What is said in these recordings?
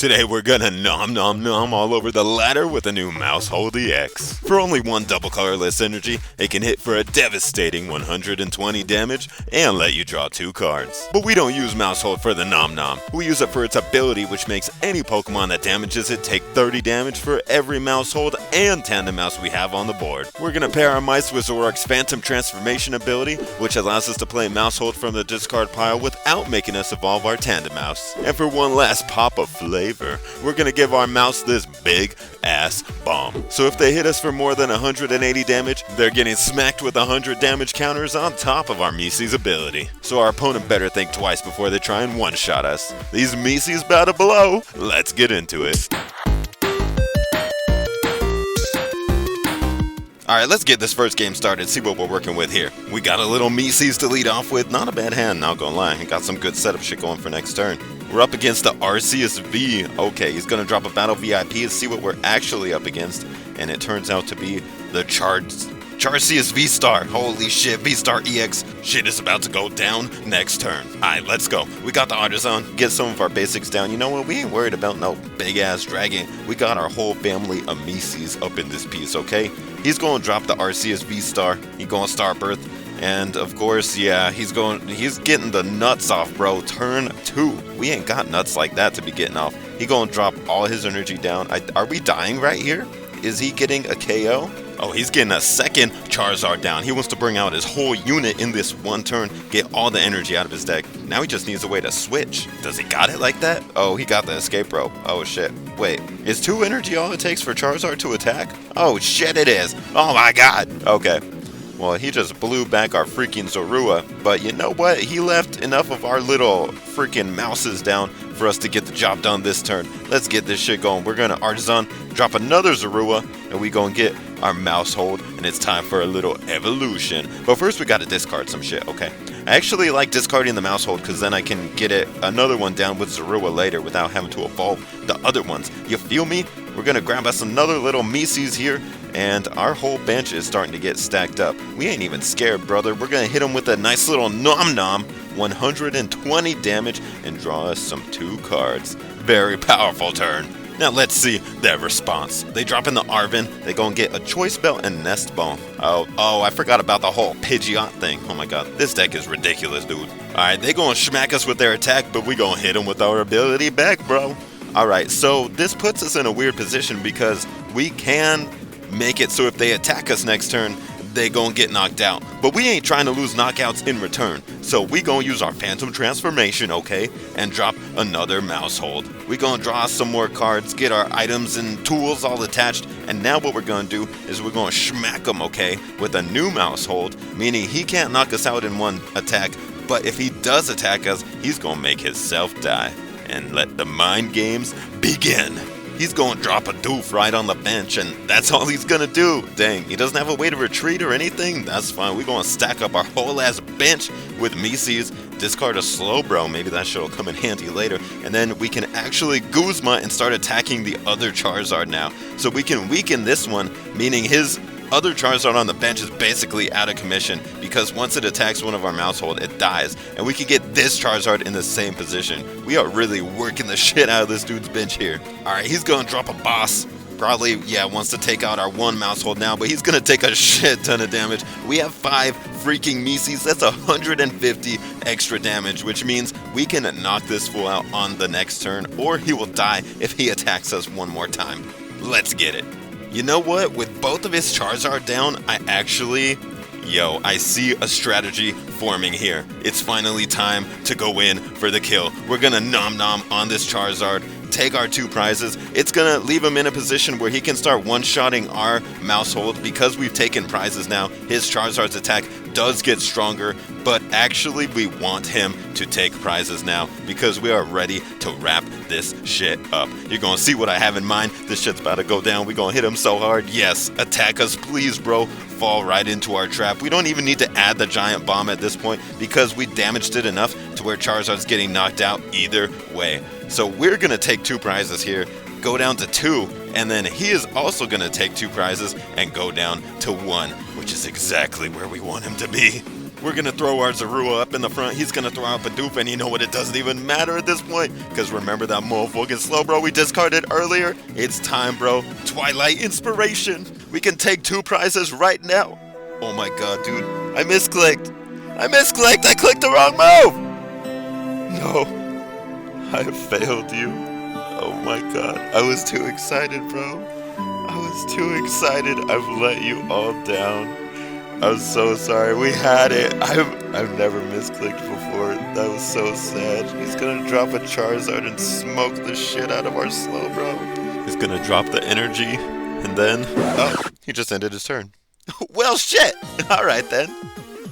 Today we're gonna nom nom nom all over the ladder with a new Maushold EX. For only one double colorless energy, it can hit for a devastating 120 damage and let you draw 2 cards. But we don't use Maushold for the nom nom. We use it for its ability, which makes any Pokemon that damages it take 30 damage for every Maushold and Tandemaus we have on the board. We're gonna pair our mice with Zoroark's Phantom Transformation ability, which allows us to play Maushold from the discard pile without making us evolve our Tandemaus. And for one last pop of flavor, we're gonna give our mouse this big ass bomb. So if they hit us for more than 180 damage, they're getting smacked with 100 damage counters on top of our Miccio's ability. So our opponent better think twice before they try and one-shot us. These Miccio's bout to blow. Let's get into it. Alright, let's get this first game started, see what we're working with here. We got a little Miccio's to lead off with, not a bad hand, not gonna lie. Got some good setup shit going for next turn. We're up against the RCSV. Okay, he's gonna drop a battle VIP to see what we're actually up against. And it turns out to be the Charcius V-Star. Holy shit, V-Star EX. Shit is about to go down next turn. Alright, let's go. We got the Artazon. Get some of our basics down. You know what? We ain't worried about no big-ass dragon. We got our whole family of Miccio's up in this piece, okay? He's going to drop the Arceus V-Star. He's going to Star Birth. And, of course, yeah, he's getting the nuts off, bro. Turn 2. We ain't got nuts like that to be getting off. He going to drop all his energy down. Are we dying right here? Is he getting a KO? Oh, he's getting a second Charizard down. He wants to bring out his whole unit in this one turn, get all the energy out of his deck. Now he just needs a way to switch. Does he got it like that? Oh, he got the escape rope. Oh, shit. Wait, is 2 energy all it takes for Charizard to attack? Oh, shit, it is. Oh, my God. Okay. Well, he just blew back our freaking Zorua, but you know what? He left enough of our little freaking mouses down for us to get the job done this turn. Let's get this shit going. We're gonna Artazon, drop another Zorua, and we gonna get our Maushold, and it's time for a little evolution. But first we gotta discard some shit, okay? I actually like discarding the Maushold because then I can get another one down with Zorua later without having to evolve the other ones. You feel me? We're gonna grab us another little Miccio's here, and our whole bench is starting to get stacked up. We ain't even scared, brother. We're gonna hit him with a nice little nom nom, 120 damage, and draw us some 2 cards. Very powerful turn. Now let's see their response. They drop in the Arven, they gonna get a Choice Belt and Nest Ball. Oh, I forgot about the whole Pidgeot thing. Oh my god, this deck is ridiculous, dude. Alright, they gonna smack us with their attack, but we gonna hit them with our ability back, bro. Alright, so this puts us in a weird position because we can make it so if they attack us next turn, they gonna get knocked out. But we ain't trying to lose knockouts in return. So we gonna use our Phantom Transformation, okay? And drop another Maushold. We gonna draw some more cards, get our items and tools all attached. And now what we're gonna do is we're gonna smack them, okay? With a new Maushold, meaning he can't knock us out in one attack. But if he does attack us, he's gonna make himself die. And let the mind games begin. He's going to drop a doof right on the bench, and that's all he's going to do. Dang, he doesn't have a way to retreat or anything? That's fine. We're going to stack up our whole ass bench with Miccio's, discard a Slowbro. Maybe that shit will come in handy later. And then we can actually Guzma and start attacking the other Charizard now. So we can weaken this one, meaning his other Charizard on the bench is basically out of commission because once it attacks one of our Maushold, it dies. And we can get this Charizard in the same position. We are really working the shit out of this dude's bench here. Alright, he's gonna drop a boss. Probably, yeah, wants to take out our one Maushold now, but he's gonna take a shit ton of damage. We have 5 freaking Miccio's. That's 150 extra damage, which means we can knock this fool out on the next turn, or he will die if he attacks us one more time. Let's get it. You know what? With both of his Charizard down, I see a strategy forming here. It's finally time to go in for the kill. We're gonna nom nom on this Charizard, take our 2 prizes. It's gonna leave him in a position where he can start one-shotting our Maushold because we've taken prizes now. His Charizard's attack does get stronger, but actually we want him to take prizes now because we are ready to wrap this shit up. You're gonna see what I have in mind. This shit's about to go down. We're gonna hit him so hard. Yes, attack us, please, bro. Fall right into our trap. We don't even need to add the giant bomb at this point because we damaged it enough to where Charizard's getting knocked out either way. So we're gonna take 2 prizes here, go down to 2, and then he is also gonna take 2 prizes and go down to 1, which is exactly where we want him to be. We're gonna throw our Zorua up in the front. He's gonna throw up a dupe, and you know what? It doesn't even matter at this point. Because remember that Maushold against Slowbro we discarded earlier? It's time, bro. Twilight Inspiration. We can take 2 prizes right now. Oh my god, dude. I misclicked. I clicked the wrong move. No. I failed you. Oh my god. I was too excited, bro. I was too excited. I've let you all down. I'm so sorry. We had it. I've never misclicked before. That was so sad. He's gonna drop a Charizard and smoke the shit out of our Slowbro. He's gonna drop the energy, and then... Oh, he just ended his turn. Well, shit! Alright then.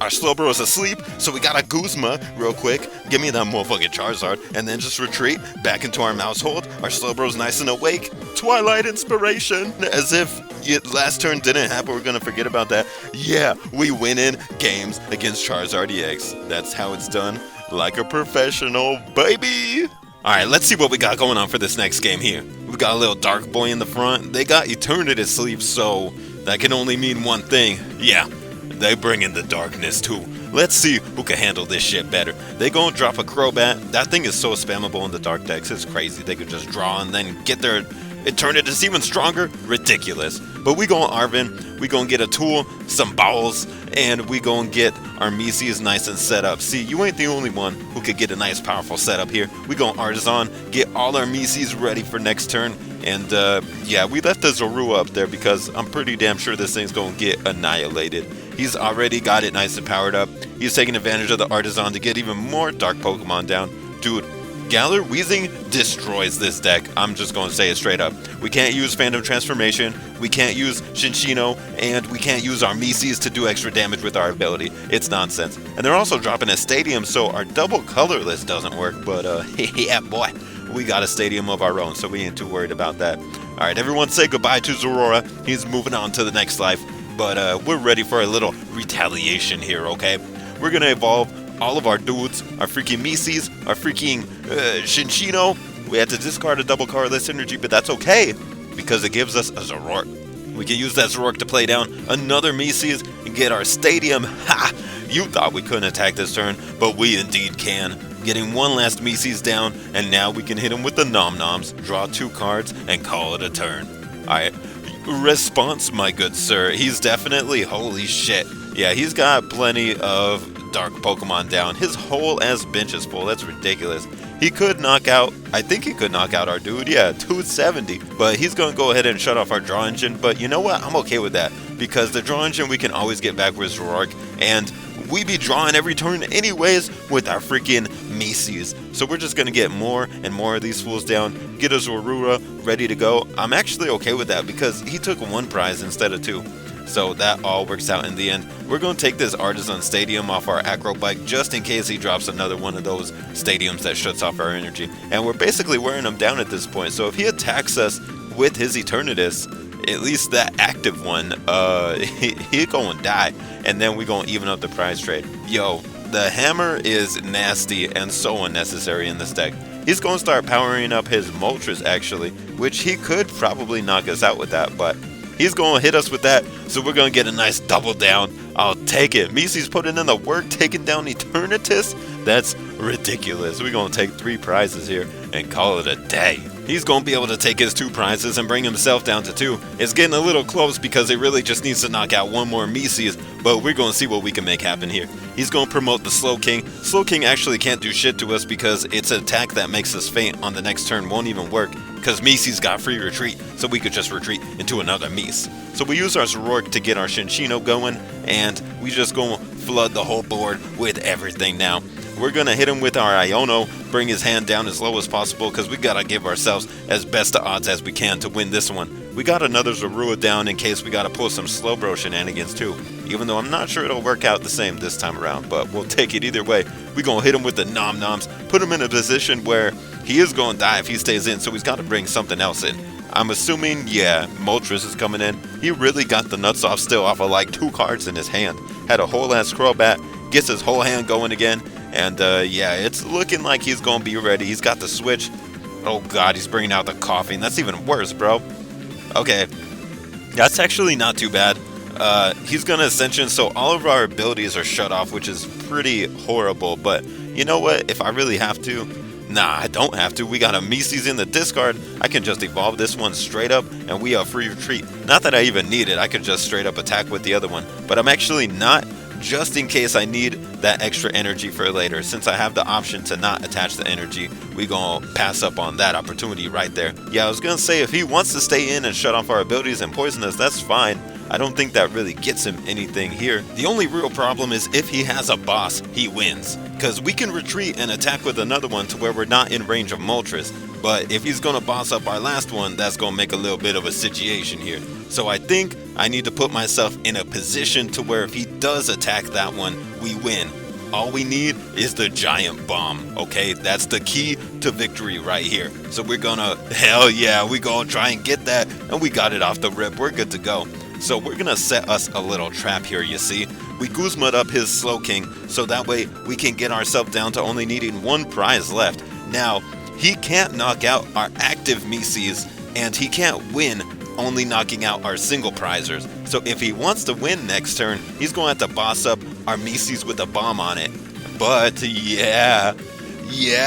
Our Slowbro is asleep, so we got a Guzma real quick. Give me that motherfucking Charizard, and then just retreat back into our Maushold. Our Slowbro's nice and awake. Twilight Inspiration. As if last turn didn't happen, we're gonna forget about that. Yeah, we win in games against Charizard EX. That's how it's done. Like a professional, baby. Alright, let's see what we got going on for this next game here. We got a little Dark Boy in the front. They got Eternity Sleep, so that can only mean one thing. Yeah. They bring in the darkness too. Let's see who can handle this shit better. They gonna drop a Crobat. That thing is so spammable in the dark decks. It's crazy. They could just draw and then get their Eternity even stronger. Ridiculous. But we going Arven. We gonna get a tool, some balls, and we gonna get our Miccio's nice and set up. See, you ain't the only one who could get a nice powerful setup here. We going Artazon, get all our Miccio's ready for next turn. And yeah, we left the Zorua up there because I'm pretty damn sure this thing's gonna get annihilated. He's already got it nice and powered up. He's taking advantage of the Artazon to get even more dark Pokemon down. Dude, Galar Weezing destroys this deck. I'm just going to say it straight up. We can't use Phantom Transformation, we can't use Cinccino, and we can't use our Miccio's to do extra damage with our ability. It's nonsense. And they're also dropping a Stadium, so our double Colorless doesn't work, but yeah, boy. We got a Stadium of our own, so we ain't too worried about that. Alright, everyone say goodbye to Zorua. He's moving on to the next life. But we're ready for a little retaliation here, okay? We're gonna evolve all of our dudes, our freaking Miccio's, our freaking Cinccino. We had to discard a double Colorless energy, but that's okay, because it gives us a Zoroark. We can use that Zoroark to play down another Miccio's and get our Stadium. Ha! You thought we couldn't attack this turn, but we indeed can. Getting one last Miccio's down, and now we can hit him with the Nom Noms, draw 2 cards, and call it a turn. Alright. Response, my good sir. He's definitely, holy shit. Yeah, he's got plenty of dark Pokemon down. His whole ass bench is full. That's ridiculous. He could knock out, I think he could knock out our dude. Yeah, 270. But he's going to go ahead and shut off our draw engine. But you know what? I'm okay with that. Because the draw engine we can always get back with Zoroark. And we be drawing every turn anyways with our freaking Miccio's. So we're just going to get more and more of these fools down, get a Zorua ready to go. I'm actually okay with that because he took 1 prize instead of 2. So that all works out in the end. We're going to take this Artazon Stadium off our Acro Bike just in case he drops another one of those stadiums that shuts off our energy. And we're basically wearing him down at this point. So if he attacks us with his Eternatus, at least that active one, he gonna die. And then we gonna even up the prize trade. Yo, the hammer is nasty and so unnecessary in this deck. He's gonna start powering up his Moltres actually, which he could probably knock us out with that, but he's gonna hit us with that, so we're gonna get a nice double down. I'll take it. Miccio's putting in the work, taking down Eternatus. That's ridiculous. We're gonna take 3 prizes here and call it a day. He's going to be able to take his 2 prizes and bring himself down to 2. It's getting a little close because he really just needs to knock out 1 more Miccio's, but we're going to see what we can make happen here. He's going to promote the Slow King. Slow King actually can't do shit to us because it's an attack that makes us faint on the next turn won't even work because Miccio's got free retreat, so we could just retreat into another Miss. So we use our Zoroark to get our Cinccino going, and we just going to flood the whole board with everything now. We're going to hit him with our Iono, bring his hand down as low as possible because we got to give ourselves as best of odds as we can to win this one. We got another Zorua down in case we got to pull some Slowbro shenanigans too, even though I'm not sure it'll work out the same this time around, but we'll take it either way. We're going to hit him with the Nom Noms, put him in a position where he is going to die if he stays in, so he's got to bring something else in. I'm assuming, yeah, Moltres is coming in. He really got the nuts off still off of like 2 cards in his hand. Had a whole ass Crobat, gets his whole hand going again. And yeah, it's looking like he's going to be ready. He's got the switch. Oh god, he's bringing out the coughing. That's even worse, bro. Okay, that's actually not too bad. He's gonna Ascension, so all of our abilities are shut off, which is pretty horrible. But you know what? If I really have to, nah, I don't have to. We got a Mises in the discard. I can just evolve this one straight up, and we have free retreat. Not that I even need it. I could just straight up attack with the other one. But I'm actually not, just in case I need that extra energy for later. Since I have the option to not attach the energy, we gonna pass up on that opportunity right there. Yeah, I was gonna say, if he wants to stay in and shut off our abilities and poison us, that's fine. I don't think that really gets him anything here. The only real problem is if he has a boss, he wins. Because we can retreat and attack with another one to where we're not in range of Moltres. But if he's gonna boss up our last one, that's gonna make a little bit of a situation here. So I think I need to put myself in a position to where if he does attack that one, we win. All we need is the giant bomb, okay? That's the key to victory right here. So we're gonna, hell yeah, we gonna try and get that, and we got it off the rip. We're good to go. So we're gonna set us a little trap here, you see. We Guzma'd up his Slowking, so that way we can get ourselves down to only needing one prize left. Now, he can't knock out our active Mises, and he can't win only knocking out our single prizers. So if he wants to win next turn, he's going to have to boss up our Mises with a bomb on it. But yeah,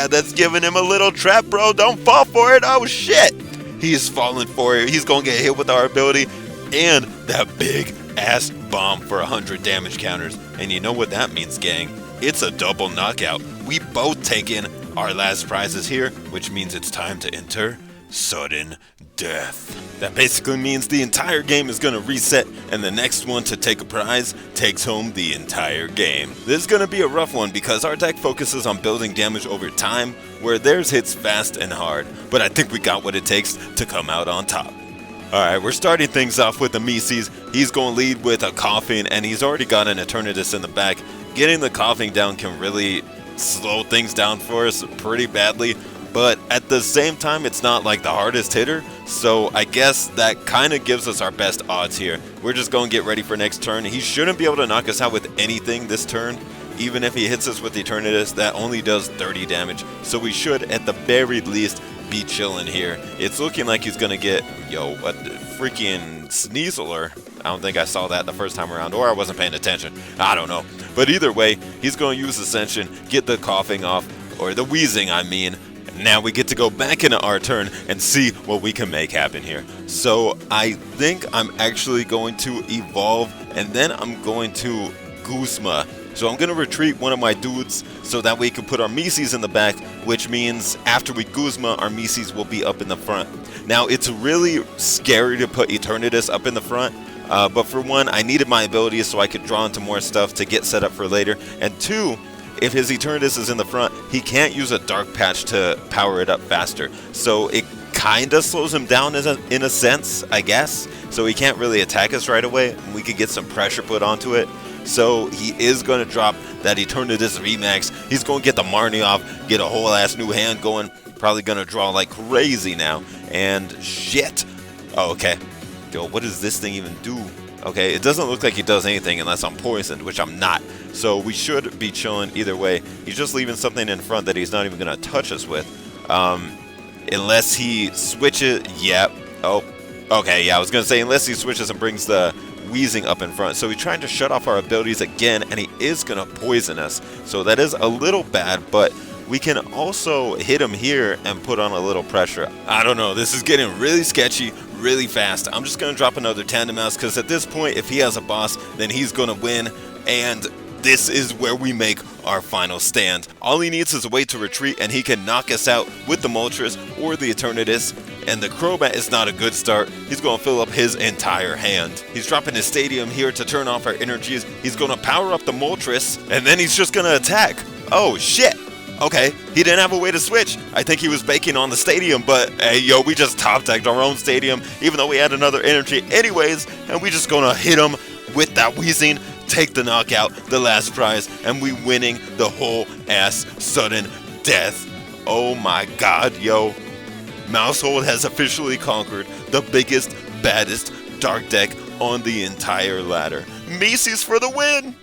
that's giving him a little trap, bro. Don't fall for it. Oh shit, he's falling for it. He's gonna get hit with our ability and that big ass bomb for 100 damage counters. And you know what that means, gang? It's a double knockout. We both take in our last prizes here, which means it's time to enter sudden death. That basically means the entire game is going to reset, and the next one to take a prize takes home the entire game. This is going to be a rough one because our deck focuses on building damage over time, where theirs hits fast and hard, but I think we got what it takes to come out on top. Alright, we're starting things off with the Mises. He's going to lead with a Coughing, and he's already got an Eternatus in the back. Getting the Coughing down can really slow things down for us pretty badly, but at the same time, it's not like the hardest hitter, so I guess that kind of gives us our best odds here. We're just going to get ready for next turn. He shouldn't be able to knock us out with anything this turn. Even if he hits us with the Eternatus, that only does 30 damage, so we should, at the very least, be chilling here. It's looking like he's gonna get, a freaking Sneasler. I don't think I saw that the first time around, or I wasn't paying attention. I don't know. But either way, he's gonna use Ascension, get the Coughing off, or the Wheezing, I mean. Now we get to go back into our turn and see what we can make happen here. So I think I'm actually going to evolve, and then I'm going to Guzma. So I'm going to retreat one of my dudes so that we can put our Mises in the back, which means after we Guzma, our Mises will be up in the front. Now, it's really scary to put Eternatus up in the front, but for one, I needed my abilities so I could draw into more stuff to get set up for later. And two, if his Eternatus is in the front, he can't use a Dark Patch to power it up faster. So it kind of slows him down in a sense, I guess. So he can't really attack us right away. We could get some pressure put onto it. So he is going to drop that Eternatus VMAX. He's going to get the Marnie off, get a whole ass new hand going. Probably going to draw like crazy now. And shit. Oh, okay. Yo, what does this thing even do? Okay, it doesn't look like he does anything unless I'm poisoned, which I'm not. So we should be chilling either way. He's just leaving something in front that he's not even going to touch us with. Unless he switches. Yep. Oh, okay. Yeah, I was going to say unless he switches and brings the Wheezing up in front. So he's trying to shut off our abilities again, and he is going to poison us. So that is a little bad, but we can also hit him here and put on a little pressure. I don't know. This is getting really sketchy really fast. I'm just going to drop another Tandemaus because at this point, if he has a boss, then he's going to win, and this is where we make our final stand. All he needs is a way to retreat, and he can knock us out with the Moltres or the Eternatus. And the Crobat is not a good start. He's going to fill up his entire hand. He's dropping his Stadium here to turn off our energies. He's going to power up the Moltres, and then he's just going to attack. Oh, shit. Okay, he didn't have a way to switch. I think he was baking on the Stadium, but hey, yo, we just top-decked our own Stadium, even though we had another energy anyways, and we just going to hit him with that Wheezing, take the knockout, the last prize, and we winning the whole ass sudden death. Oh my god, yo. Maushold has officially conquered the biggest, baddest dark deck on the entire ladder. Mises for the win!